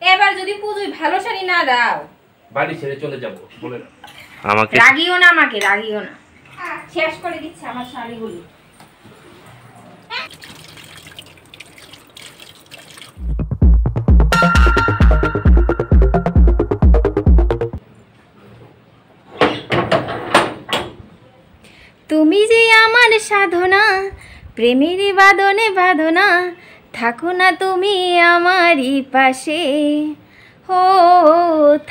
এবার যদি পুজোয় ভালো শাড়ি না দাও বাড়ি ছেড়ে চলে যাব বলে না। আমাকে রাগিও না, আমাকে রাগিও না। শেষ করে দিচ্ছে আমার শাড়িগুলি। তুমি যে আমার সাধনা, প্রেমের বাঁধনে বাঁধনা, থাকো না তুমি আমারই পাশে, ও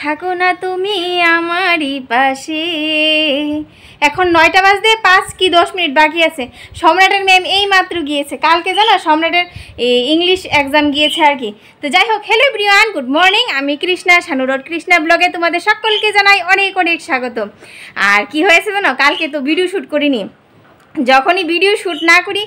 থাকো না তুমি আমারই পাশে। এখন 9টা বাজতে 5 কি 10 মিনিট বাকি আছে। সম্রাটের ম্যাম এই মাত্র গিয়েছে, কালকে জানো সম্রাটের ইংলিশ এক্সাম গিয়েছে আর কি। তো যাই হোক, হ্যালো এভরিওয়ান, গুড মর্নিং। আমি কৃষ্ণা, শানুরোড কৃষ্ণা ব্লগে তোমাদের সকলকে জানাই অনেক অনেক স্বাগত। আর কি হয়েছে জানো, কালকে তো ভিডিও শ্যুট করিনি। যখনই ভিডিও শ্যুট না করি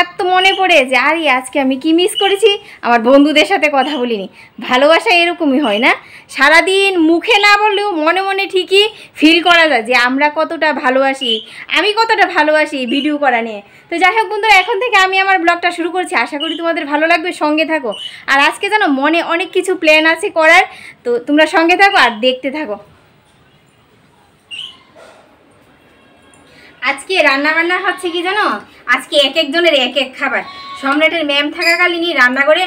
এত মনে পড়ে যে আরে আজকে আমি কি মিস করেছি, আমার বন্ধুদের সাথে কথা বলিনি। ভালোবাসা এরকমই হয় না, সারাদিন মুখে না বললেও মনে মনে ঠিকই ফিল করা যায় যে আমরা কতটা ভালোবাসি, আমি কতটা ভালোবাসি ভিডিও করা নিয়ে। তো যাই হোক বন্ধুরা, এখন থেকে আমি আমার ব্লগটা শুরু করছি, আশা করি তোমাদের ভালো লাগবে, সঙ্গে থাকো। আর আজকে জানো মনে অনেক কিছু প্ল্যান আছে করার, তো তোমরা সঙ্গে থাকো আর দেখতে থাকো। আজকে রান্না বান্না হচ্ছে কি জানো, আজকে এক একজনের এক এক খাবার। সম্রাটের ম্যাম থাকাকালীনই রান্না করে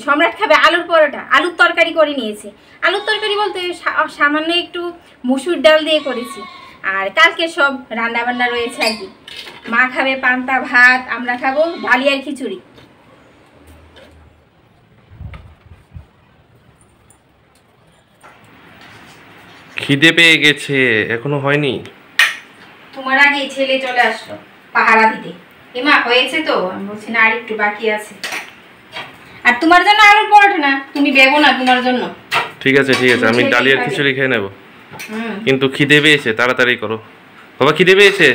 সম্রাট খাবে আলুর পরোটা, আলুর তরকারি করে নিয়েছে। আলুর তরকারি বলতে সামান্য একটু মুসুর ডাল দিয়ে করেছি। আর কালকে সব রান্না বান্না রয়েছে আর কি। মা খাবে পান্তা ভাত, আমরা খাবো ডালিয়ার খিচুড়ি। খিদে পেয়ে গেছে, এখনো হয়নি। তোমার আগে ছেলে চলে আসলো পাহারা দিতে। এমা হয়েছে তো, আমি বলছি না আর একটু বাকি আছে। আর তোমার জন্য আলুর পরোটা না, তুমি দেবো না তোমার জন্য। ঠিক আছে ঠিক আছে, আমি ডালিয়ার খিচুড়ি খেয়ে নেব। কিন্তু খিদে পেয়েছে, তাড়াতাড়ি করো বাবা, খিদে পেয়েছে।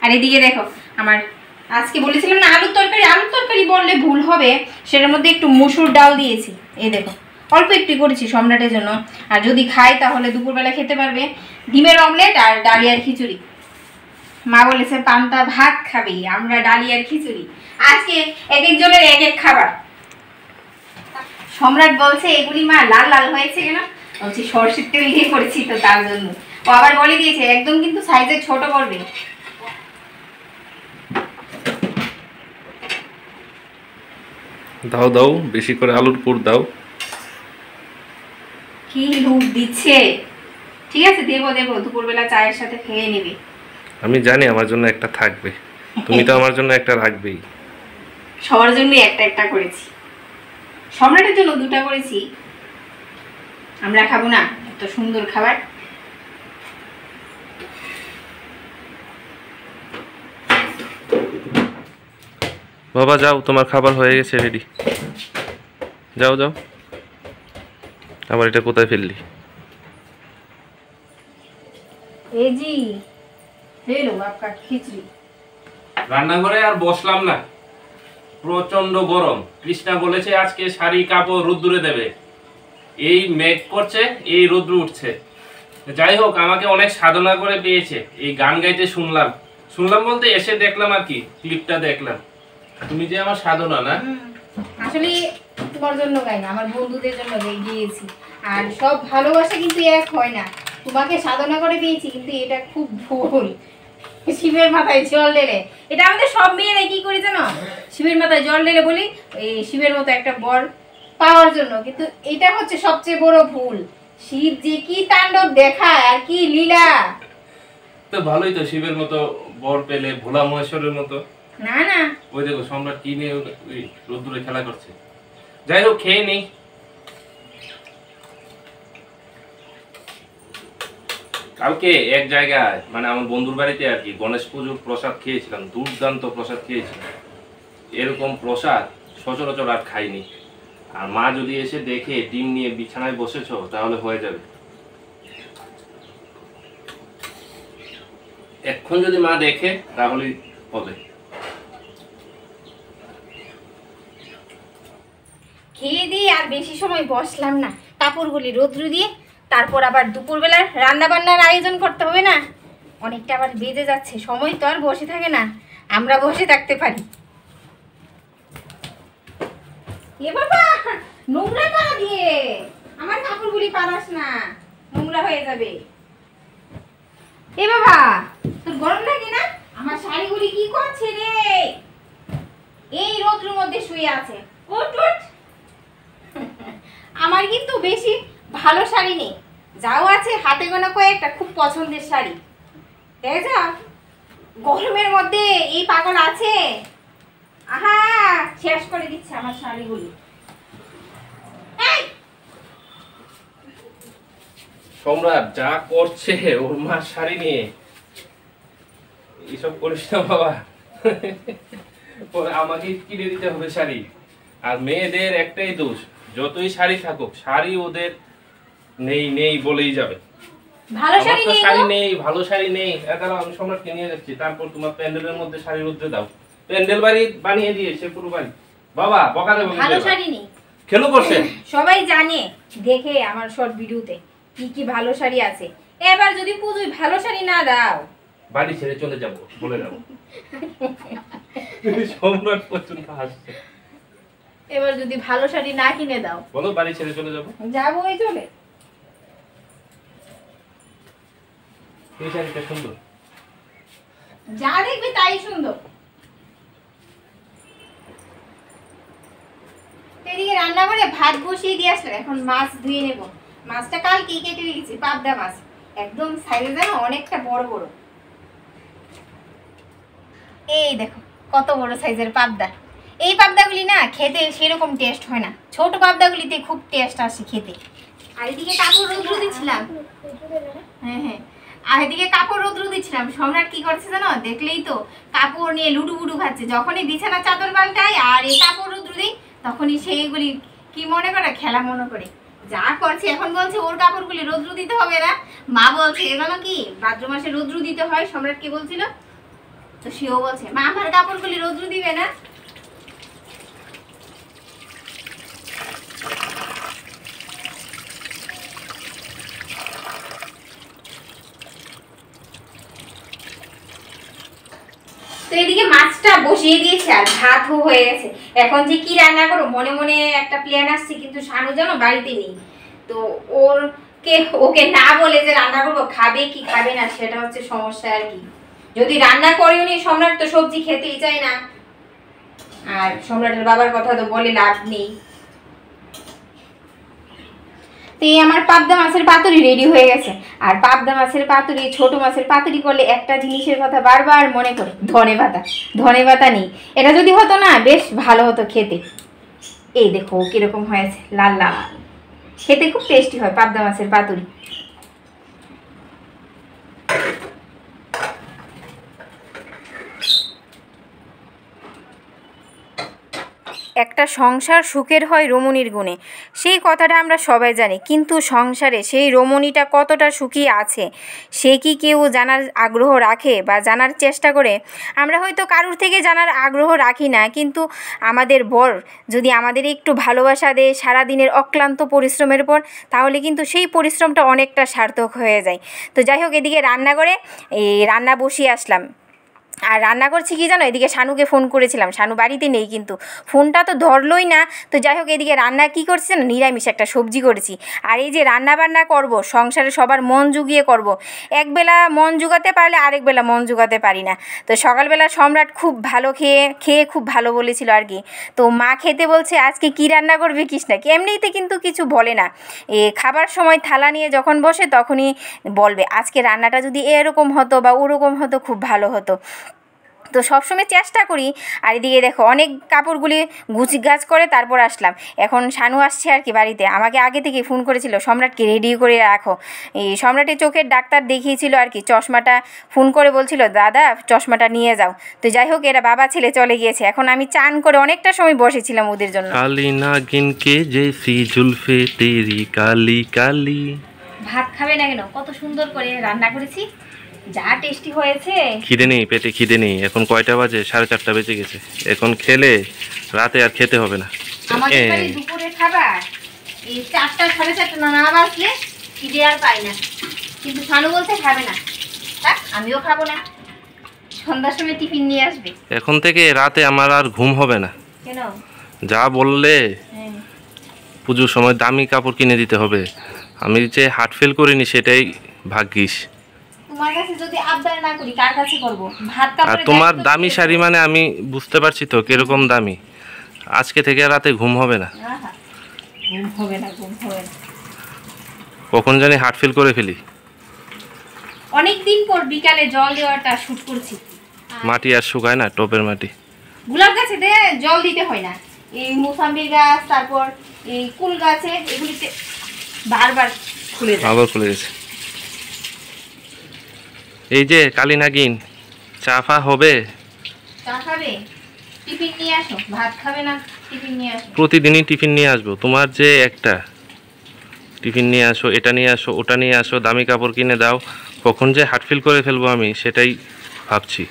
আর এদিকে দেখো, আমার আজকে বলেছিলাম না আলুর তরকারি, আলুর তরকারি বললে ভুল হবে, সেটার মধ্যে একটু মুসুর ডাল দিয়েছি। এই দেখো অল্প একটু করেছি সম্রাটের জন্য, আর যদি খাই তাহলে দুপুরবেলা খেতে পারবে। ডিমের অমলেট আর ডালিয়ার খিচুড়ি। মা বলেছে পান্তা ভাত খাবি, আমরা ডালিয়ার খিচুড়ি। আজকে এক একজনের এক এক খাবার। সম্রাট বলছে এগুলি মা লাল লাল হয়েছে কেন, বলছি সরষের তেল দিয়ে করেছি তো তার জন্য। ও আবার বলে দিয়েছে একদম কিন্তু সাইজে ছোট করবে। দাও দাও, বেশি করে আলুর পুর দাও। কি লুক দিচ্ছে। ঠিক আছে দেবো দেবো, দুপুরবেলা চায়ের সাথে খেয়ে নিবি। আমি জানি আমার জন্য একটা থাকবে, তুমি তো আমার জন্য একটা রাখবেই। সবার জন্য একটা একটা করেছি, সম্রাটের জন্য 2টা করেছি। আমরা খাবো না এত সুন্দর খাবার। বাবা যাও, তোমার খাবার হয়ে গেছে, রেডি। যাও যাও। আবার এটা কোথায় ফেললি? এই জি হেলো আপকা খিচুড়ি। রান্নাঘরে আর বসলাম না, প্রচন্ড গরম। কৃষ্ণা বলেছে আজকে শাড়ি কাপড় রোদ্দুরে দেবে, এই মেঘ করছে, এই রোদ্দুর উঠছে। যাই হোক, আমাকে অনেক সাধনা করে পেয়েছে। এই গান গাইতে শুনলাম বলতে এসে দেখলাম আর কি, ক্লিপটা দেখলাম। তুমি যে আমার সাধনা না, আসলে তোমার জন্য গাই না, আমার বন্ধুদের জন্য গিয়েছি। আর সব ভালোবাসা কিন্তু এক হয় না, তোমাকে সাধনা করে পেয়েছি, কিন্তু এটা খুব ভুল। শিবের মাথায় জল ঢেলে, এটা আমাদের সব মেয়েরা কি করে জানো, শিবের মাথায় জল ঢেলে বলি এই শিবের মতো একটা বর পাওয়ার জন্য, কিন্তু এটা হচ্ছে সবচেয়ে বড় ভুল। শিব যে কি তাণ্ডব দেখায় আর কি লীলা। তো ভালোই তো, শিবের মতো বর পেলে, ভোলা মহেশ্বরের মতো। না না, ওই দেখো সম্রাট কি নিয়ে ওই রোদ্দুরে খেলা করছে। যাই হোক, খেয়ে নেই। কালকে এক জায়গায় মানে আমার বন্ধুর বাড়িতে আর কি গণেশ পুজোর প্রসাদ খেয়েছিলাম, দুর্দান্ত প্রসাদ খেয়েছিলাম। এরকম প্রসাদ সচরাচর আর খাইনি। আর মা যদি এসে দেখে ডিম নিয়ে বিছানায় বসেছো তাহলে হয়ে যাবে। এখন যদি মা দেখে তাহলে হবে। খেয়ে দিয়ে আর বেশি সময় বসলাম না, কাপড়গুলি রোদ্রু দিয়ে তারপর আবার দুপুরবেলার রান্না বান্নার আয়োজন করতে হবে না। অনেকটা আবার বেজে যাচ্ছে, সময় তো আর বসে থাকে না, আমরা বসে থাকতে পারি। এ বাবা, নোংরা করা দিয়ে আমার কাপড়গুলি পারাস না, নোংরা হয়ে যাবে। এ বাবা, তোর গরম লাগে না? আমার শাড়িগুলি কি করছে রে? এই রোদ্রের মধ্যে শুয়ে আছে। ওঠ ওঠ। আমার কিন্তু বেশি ভালো শাড়ি নেই, যাও আছে হাতে গোনা কয়েকটা খুব পছন্দের শাড়ি। দেখ যা, গরমের মধ্যে এই পাগল আছে, আহা শেষ করে দিচ্ছে আমার শাড়িগুলি। সম্রাট যা করছে ওর মার শাড়ি নিয়ে, এসব করিস না বাবা। পরে আমাকে কিনে দিতে হবে শাড়ি। আর মেয়েদের একটাই দোষ, যতই শাড়ি থাকুক শাড়ি ওদের নেই নেই বলেই যাবে। ভালো শাড়ি নেই, শাড়ি নেই, ভালো শাড়ি নেই। দাঁড়াও, আমি সম্রাটকে নিয়ে যাচ্ছি, তারপর তোমার প্যান্ডেলের মধ্যে শাড়ি রুদ্রে দাও। প্যান্ডেল বাড়ি বানিয়ে দিয়েছে পুরো বাড়ি। বাবা বকা দেবো, ভালো শাড়ি নেই। খেলো করছে, সবাই জানে দেখে আমার শর্ট ভিডিওতে কি কি ভালো শাড়ি আছে। এবার যদি পুজোয় ভালো শাড়ি না দাও, বাড়ি ছেড়ে চলে যাব বলে যাবো। সম্রাট পর্যন্ত হাসছে। এবার যদি ভালো শাড়ি না কিনে দাও, বলো বাড়ি ছেড়ে চলে যাবো। যাবো এই চলে। এই শাড়িটা সুন্দর, যা দেখবে তাই সুন্দর। এদিকে রান্না করে ভাত বসিয়ে দিয়ে আসলাম, এখন মাছ ধুয়ে নেব। মাছটা কালকেই কেটে রেখেছি, পাবদা মাছ, একদম সাইজে জানো অনেকটা বড় বড়। এই দেখো কত বড় সাইজের পাবদা। এই পাবদাগুলি না খেতে সেরকম টেস্ট হয় না, ছোট পাবদাগুলিতে খুব টেস্ট আসে খেতে। আর এদিকে কাপড় রোদ্র দিচ্ছিলাম, হ্যাঁ হ্যাঁ, আর এদিকে কাপড় রোদ্র দিচ্ছিলাম। সম্রাট কি করছে জানো? দেখলেই তো কাপড় নিয়ে লুডু বুডু খাচ্ছে। যখনই বিছানা চাদর পাল্টায় আর এই কাপড় রোদ্র দিই, তখনই সেইগুলি কি মনে করে, খেলা মনে করে যা করছে। এখন বলছে ওর কাপড়গুলি রোদ্র দিতে হবে না, মা বলছে এগুলো কি ভাদ্র মাসে রোদ্র দিতে হয়। সম্রাট কি বলছিল, তো সেও বলছে মা আমার কাপড়গুলি রোদ্র দিবে না। তো এদিকে মাছটা বসিয়ে দিয়েছে আর ভাতও হয়ে গেছে। এখন যে কি রান্না করো মনে মনে একটা প্ল্যান আসছে, কিন্তু শানু জানো বাড়িতে নেই। তো ওকে না বলে যে রান্না করবো, খাবে কি খাবে না সেটা হচ্ছে সমস্যা আর কি। যদি রান্না করেও নি, সম্রাট তো সবজি খেতেই চায় না, আর সম্রাটের বাবার কথা তো বলে লাভ নেই। তো এই আমার পাবদা মাছের পাতুরি রেডি হয়ে গেছে। আর পাবদা মাছের পাতুরি, ছোট মাছের পাতুরি করলে একটা জিনিসের কথা বারবার মনে করে, ধনে পাতা। ধনে পাতা নেই, এটা যদি হতো না বেশ ভালো হতো খেতে। এই দেখো কিরকম হয়েছে, লাল লাল, খেতে খুব টেস্টি হয় পাবদা মাছের পাতুরি। একটা সংসার সুখের হয় রমণীর গুণে, সেই কথাটা আমরা সবাই জানি। কিন্তু সংসারে সেই রমণীটা কতটা সুখী আছে সে কি কেউ জানার আগ্রহ রাখে বা জানার চেষ্টা করে? আমরা হয়তো কারুর থেকে জানার আগ্রহ রাখি না, কিন্তু আমাদের বর যদি আমাদের একটু ভালোবাসা দেয় সারাদিনের অক্লান্ত পরিশ্রমের পর, তাহলে কিন্তু সেই পরিশ্রমটা অনেকটা সার্থক হয়ে যায়। তো যাই হোক, এদিকে রান্না করে রান্না বসিয়ে আসলাম। আর রান্না করছি কি জানো, এদিকে শানুকে ফোন করেছিলাম, শানু বাড়িতে নেই, কিন্তু ফোনটা তো ধরলই না। তো যাই হোক, এদিকে রান্না কি করছি না, নিরামিষ একটা সবজি করেছি। আর এই যে রান্না বান্না করব, সংসারে সবার মন জুগিয়ে করব। একবেলা মন জুগাতে পারলে আরেক বেলা মন জুগাতে পারি না। তো সকালবেলা সম্রাট খুব ভালো খেয়ে খুব ভালো বলেছিল আর কি। তো মা খেতে বলছে আজকে কি রান্না করবে কৃষ্ণাকে, এমনিতে কিন্তু কিছু বলে না। খাবার সময় থালা নিয়ে যখন বসে তখনই বলবে আজকে রান্নাটা যদি এরকম হতো বা ওরকম হতো খুব ভালো হতো। তো সবসময় চেষ্টা করি। আর এদিকে দেখো অনেক কাপড়গুলি গুছি গাছ করে তারপর আসলাম। এখন শানু আসছে আর কি বাড়িতে, আমাকে আগে থেকে ফোন করেছিল সম্রাটকে রেডি করে রাখো। এই সম্রাটের চোখের ডাক্তার দেখিয়েছিল আর কি, চশমাটা ফোন করে বলছিল দাদা চশমাটা নিয়ে যাও। তো যাই হোক, এরা বাবা ছেলে চলে গিয়েছে। এখন আমি চান করে অনেকটা সময় বসেছিলাম ওদের জন্য। কালি নাগিনকে জেসি জুলফে তেরি কালি কালি। ভাত খাবে না কেন? কত সুন্দর করে রান্না করেছি, যা টেস্টি হয়েছে। খিদে নেই, পেটে খিদে নেই। এখন কয়টা বাজে? 4:30 বেজে গেছে। এখন খেলে রাতে আর খেতে হবে না। আমাদের বাড়ি দুপুরে খাবার এই 4টা 4:30 না বাজলে খিদে আর পাই না। কিন্তু শানু বলছে খাবে না, থাক আমিও খাবো না, সন্ধ্যার সময় টিফিন নিয়ে আসবে। এখন থেকে রাতে আমার আর ঘুম হবে না। কেন? যা বললে পুজোর সময় দামি কাপড় কিনে দিতে হবে। আমি যে হার্ট ফেল করিনি সেটাই ভাগ্যিস। তোমার কাছে যদি আবদার না করি কার কাছে করব? ভাত আর কাপড়ে তোমার দামি শাড়ি মানে আমি বুঝতে পারছি তো কিরকম দামি। আজকে থেকে রাতে ঘুম হবে না। ঘুম হবে না, ঘুম হবে না। কখন জানি হার্ট ফেল করে ফেলি। অনেক দিন পর বিকালে জল দেওয়াটা শুট করছি। মাটি আর শুকায় না, টপের মাটি। গোলাপ গাছেতে জল দিতে হয় না, এই মোসাম্বির গাছ তারপর এই কুল গাছে এগুলিতে বারবার খুলে যায়। আবার খুলে গেছে। এই যে কালী নাগিন, চা ফা হবে? চা খাবে? টিফিন নিয়ে আসো। ভাত খাবে না, টিফিন নিয়ে আসো। প্রতিদিনই টিফিন নিয়ে আসবো। তোমার যে একটা টিফিন নিয়ে আসো, এটা নিয়ে আসো, ওটা নিয়ে আসো, দামি কাপড় কিনে দাও। কখন যে হার্ট ফিল করে ফেলবো আমি সেটাই ভাবছি।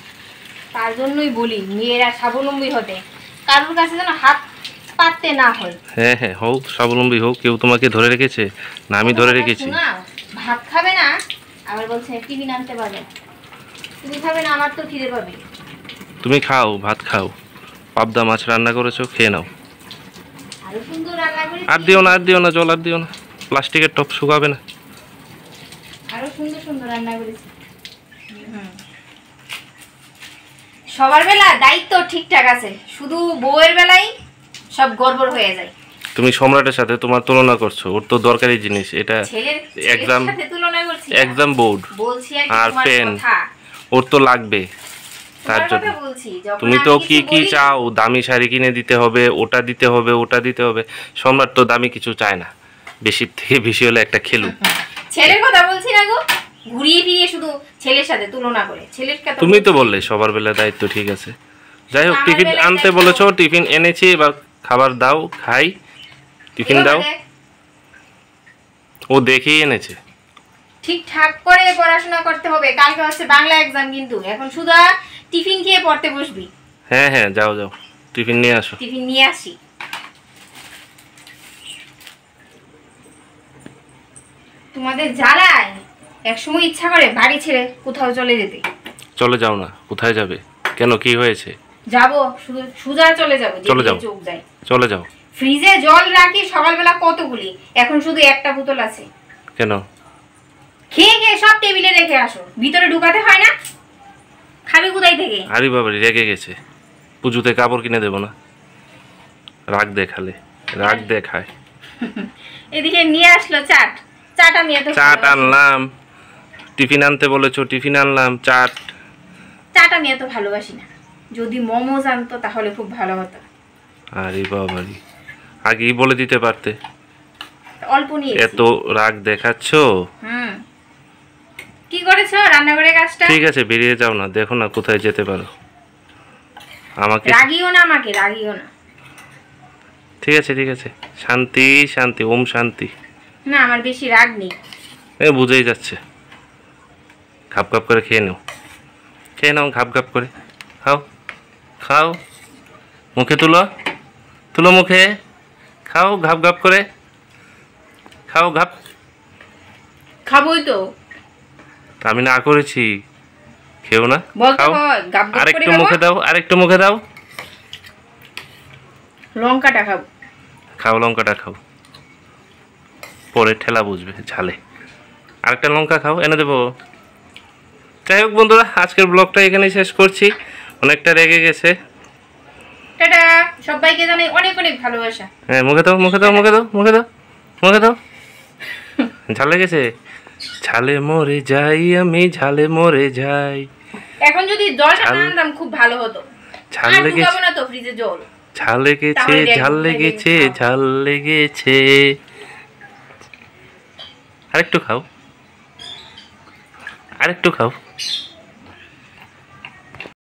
তার জন্যই বলি মেয়েরা স্বাবলম্বী হতে, কারোর কাছে যেন হাত পাততে না হয়। হ্যাঁ হ্যাঁ, হোক স্বাবলম্বী হোক। কেউ তোমাকে ধরে রেখেছে না আমি ধরে রেখেছি? ভাত খাবে না আবার বলছে টিফিন আনতে পারবে না। তুমি খাবে না, আমার তো খিদে পাবে। তুমি খাও, ভাত খাও। পাবদা মাছ রান্না করেছো, খেয়ে নাও। আরো সুন্দর রান্না করে আর দিও না, আর দিও না, জল আর দিও না। প্লাস্টিকের টপ শুকাবে না। আরো সুন্দর সুন্দর রান্না করেছি। সবার বেলা দায়িত্ব ঠিকঠাক আছে, শুধু বউয়ের বেলায় সব গড়বড় হয়ে যায়। তুমি সম্রাটের সাথে তোমার তুলনা করছো। ওর তো দরকারি জিনিস এটা, এক্সাম, সাথে তুলনা করছি। এক্সাম বোর্ড বলছি আর পেন ওর তো লাগবে। তার জন্য তুমি তো কি কি চাও? দামি শাড়ি কিনে দিতে হবে, ওটা দিতে হবে, ওটা দিতে হবে। সম্রাট তো দামি কিছু চায় না, বেশি থেকে বেশি হলে একটা খেলুক। ছেলের কথা বলছি না গো, ঘুরিয়ে ফিরিয়ে শুধু ছেলের সাথে তুলনা করে। ছেলের কথা তুমি তো বললে সবার বেলা দায়িত্ব, ঠিক আছে। যাই হোক, টিফিন আনতে বলেছো, টিফিন এনেছি, এবার খাবার দাও, খাই। টিফিন দাও। ও দেখেই এনেছে। ঠিকঠাক করে পড়াশোনা করতে হবে, কালকে হচ্ছে বাংলা এক্সাম, কিন্তু এখন শুধু টিফিন খেয়ে পড়তে বসবি। হ্যাঁ হ্যাঁ, যাও যাও, টিফিন নিয়ে আসো। টিফিন নিয়ে আসি। তোমাদের জ্বালায় একসময় ইচ্ছা করে বাড়ি ছেড়ে কোথাও চলে যেতে। চলে যাও না। কোথায় যাবে? কেন, কি হয়েছে? যাবো, শুধু সুজা চলে যাবো। চলে যাও, চোখ যায়। চলে যাও। ফ্রিজে জল রাখি সকালবেলা কতগুলি, এখন শুধু একটা বোতল আছে। কেন? খেয়ে খেয়ে সব টেবিলে রেখে আসো, ভিতরে ঢুকাতে হয় না? খাবি কোথায় থেকে? আরে বাবারি, রেগে গেছে। পুজোতে কাপড় কিনে দেবো না? রাগ দেখালে, রাগ দেখায়। এদিকে নিয়ে আসলো চাট। চাট আমি এত চাট আনলাম, টিফিন আনতে বলেছো, টিফিন আনলাম, চাট। চাট আমি এত ভালোবাসি না। যদি মোমোজ আনতো তাহলে খুব ভালো হতো। আরে বাবারি, আগেই বলে দিতে পারতে। অল্প নিয়ে এত রাগ দেখাচ্ছো। কি করেছো রান্নাঘরের কাজটা? ঠিক আছে, বেরিয়ে যাও না, দেখো না কোথায় যেতে পারো। আমাকে রাগিও না, আমাকে রাগিও না। ঠিক আছে ঠিক আছে, শান্তি শান্তি, ওম শান্তি। না, আমার বেশি রাগ নেই। বুঝেই যাচ্ছে। ঘাপ ঘাপ করে খেয়ে নাও, খেয়ে নাও, ঘাপ ঘাপ করে খাও, খাও। মুখে তুলো, তুলো মুখে, খাও ঘাপ ঘাপ করে, খাও ঘাপ। খাবোই তো। আমি না করেছি, খেও না, খাও। আরেকটু মুখে দাও, আরেকটু মুখে দাও। লঙ্কাটা খাও, খাও, লঙ্কাটা খাও, পরে ঠেলা বুঝবে ঝালে। আরেকটা লঙ্কা খাও, এনে দেবো। যাই হোক বন্ধুরা, আজকের ব্লগটা এখানেই শেষ করছি। অনেকটা রেগে গেছে। টাটা, সবাইকে জানাই অনেক অনেক ভালোবাসা। হ্যাঁ, মুখে দাও, মুখে দাও, মুখে দাও, মুখে দাও, মুখে দাও। ঝাল লেগেছে? ঝালে মরে যাই আমি, ঝালে মরে যাই। এখন যদি জলটা না আনতাম খুব ভালো হতো। ঝাল লেগেছে না তো ফ্রিজে জল। ঝাল লেগেছে, ঝাল লেগেছে, ঝাল লেগেছে। আরেকটু খাও, আরেকটু খাও।